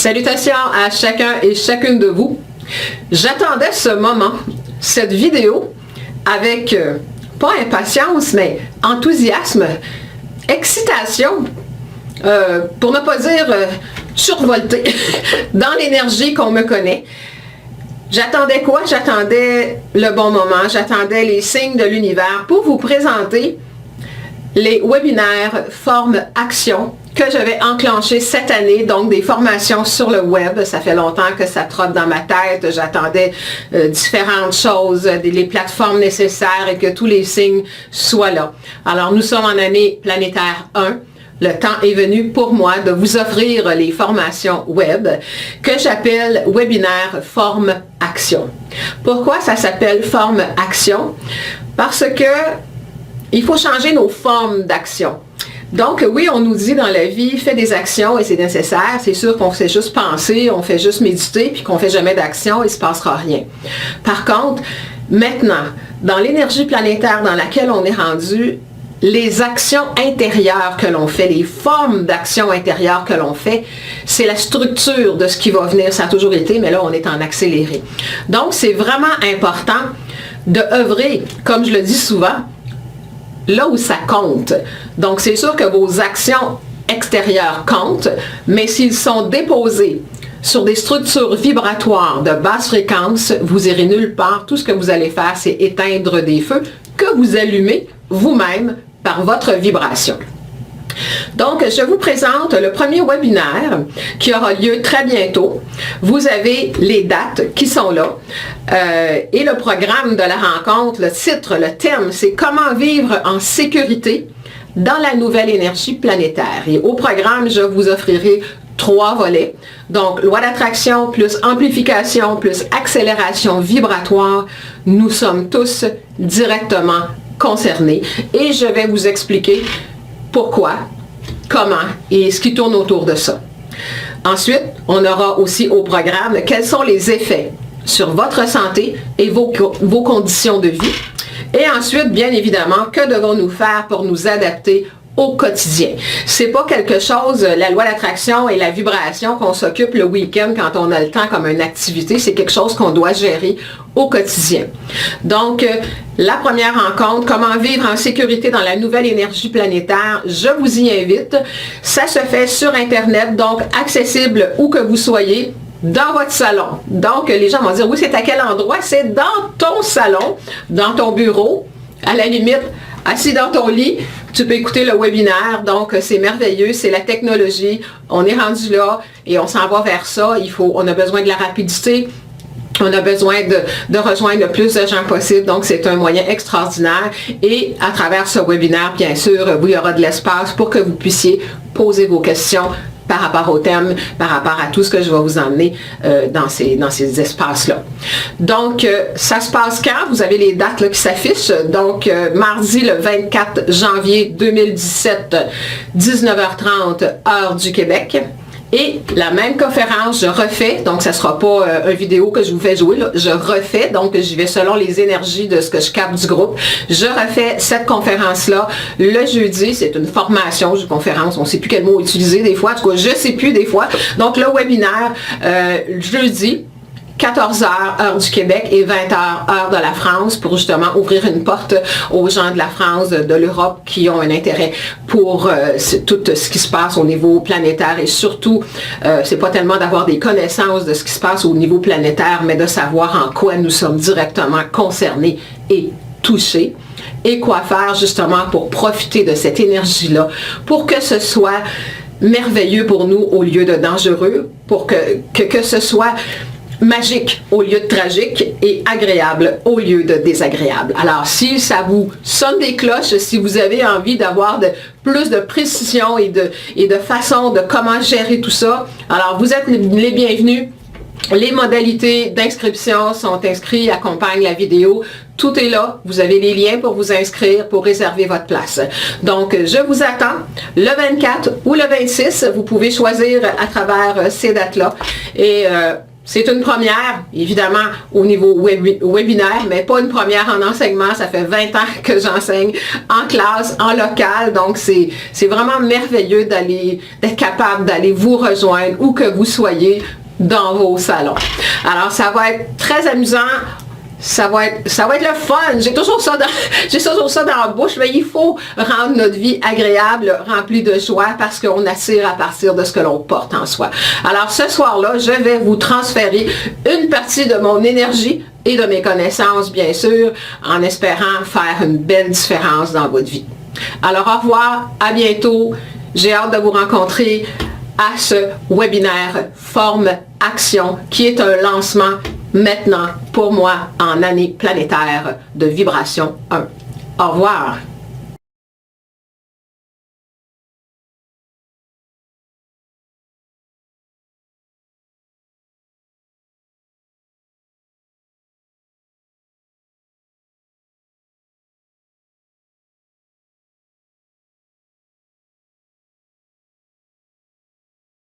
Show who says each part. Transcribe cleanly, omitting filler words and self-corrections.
Speaker 1: Salutations à chacun et chacune de vous. J'attendais ce moment, cette vidéo, avec, pas impatience, mais enthousiasme, excitation, pour ne pas dire survolté, dans l'énergie qu'on me connaît. J'attendais quoi? J'attendais le bon moment, j'attendais les signes de l'univers pour vous présenter les webinaires Forme Action que je vais enclencher cette année, donc des formations sur le web. Ça fait longtemps que ça trotte dans ma tête. J'attendais différentes choses, les plateformes nécessaires et que tous les signes soient là. Alors, nous sommes en année planétaire 1. Le temps est venu pour moi de vous offrir les formations web que j'appelle webinaire Forme Action. Pourquoi ça s'appelle Forme Action? Parce que il faut changer nos formes d'action. Donc, oui, on nous dit dans la vie, fais des actions et c'est nécessaire. C'est sûr qu'on fait juste penser, on fait juste méditer, puis qu'on fait jamais d'action, il ne se passera rien. Par contre, maintenant, dans l'énergie planétaire dans laquelle on est rendu, les actions intérieures que l'on fait, les formes d'actions intérieures que l'on fait, c'est la structure de ce qui va venir. Ça a toujours été, mais là, on est en accéléré. Donc, c'est vraiment important de œuvrer, comme je le dis souvent, là où ça compte. Donc, c'est sûr que vos actions extérieures comptent, mais s'ils sont déposés sur des structures vibratoires de basse fréquence, vous irez nulle part. Tout ce que vous allez faire, c'est éteindre des feux que vous allumez vous-même par votre vibration. Donc, je vous présente le premier webinaire qui aura lieu très bientôt. Vous avez les dates qui sont là et le programme de la rencontre, le titre, le thème, c'est « Comment vivre en sécurité dans la nouvelle énergie planétaire ». Et au programme, je vous offrirai 3 volets. Donc, loi d'attraction plus amplification plus accélération vibratoire. Nous sommes tous directement concernés et je vais vous expliquer pourquoi, comment et ce qui tourne autour de ça. Ensuite, on aura aussi au programme quels sont les effets sur votre santé et vos conditions de vie. Et ensuite, bien évidemment, que devons-nous faire pour nous adapter au quotidien. C'est pas quelque chose, la loi d'attraction et la vibration qu'on s'occupe le week-end quand on a le temps comme une activité, c'est quelque chose qu'on doit gérer au quotidien. Donc, la première rencontre, comment vivre en sécurité dans la nouvelle énergie planétaire, je vous y invite. Ça se fait sur Internet, donc accessible où que vous soyez, dans votre salon. Donc, les gens vont dire, oui, c'est à quel endroit? C'est dans ton salon, dans ton bureau, à la limite, assis dans ton lit, tu peux écouter le webinaire, donc c'est merveilleux, c'est la technologie, on est rendu là et on s'en va vers ça, on a besoin de la rapidité, on a besoin de rejoindre le plus de gens possible, donc c'est un moyen extraordinaire et à travers ce webinaire, bien sûr, il y aura de l'espace pour que vous puissiez poser vos questions par rapport au thème, par rapport à tout ce que je vais vous emmener dans ces espaces-là. Donc, ça se passe quand? Vous avez les dates là, qui s'affichent. Donc, mardi le 24 janvier 2017, 19h30, heure du Québec. Et la même conférence, je refais, donc ça ne sera pas une vidéo que je vous fais jouer, là, je refais, donc j'y vais selon les énergies de ce que je capte du groupe. Je refais cette conférence-là le jeudi, c'est une formation, une conférence, on ne sait plus quel mot utiliser des fois, en tout cas je ne sais plus des fois. Donc le webinaire, jeudi, 14h, heure du Québec et 20h, heure de la France, pour justement ouvrir une porte aux gens de la France, de l'Europe qui ont un intérêt pour tout ce qui se passe au niveau planétaire et surtout, c'est pas tellement d'avoir des connaissances de ce qui se passe au niveau planétaire, mais de savoir en quoi nous sommes directement concernés et touchés et quoi faire justement pour profiter de cette énergie-là, pour que ce soit merveilleux pour nous au lieu de dangereux, pour que ce soit magique au lieu de tragique et agréable au lieu de désagréable. Alors, si ça vous sonne des cloches, si vous avez envie d'avoir plus de précision et de façon de comment gérer tout ça, alors vous êtes les bienvenus. Les modalités d'inscription sont inscrites, accompagnent la vidéo. Tout est là. Vous avez les liens pour vous inscrire, pour réserver votre place. Donc, je vous attends le 24 ou le 26. Vous pouvez choisir à travers ces dates-là. Et C'est une première, évidemment, au niveau webinaire, mais pas une première en enseignement. Ça fait 20 ans que j'enseigne en classe, en local. Donc, c'est vraiment merveilleux d'être capable d'aller vous rejoindre où que vous soyez dans vos salons. Alors, ça va être très amusant. Ça va être le fun. J'ai toujours ça dans la bouche, mais il faut rendre notre vie agréable, remplie de joie, parce qu'on attire à partir de ce que l'on porte en soi. Alors, ce soir-là, je vais vous transférer une partie de mon énergie et de mes connaissances, bien sûr, en espérant faire une belle différence dans votre vie. Alors, au revoir, à bientôt. J'ai hâte de vous rencontrer à ce webinaire Forme Action, qui est un lancement maintenant pour moi en année planétaire de vibration 1. Au revoir.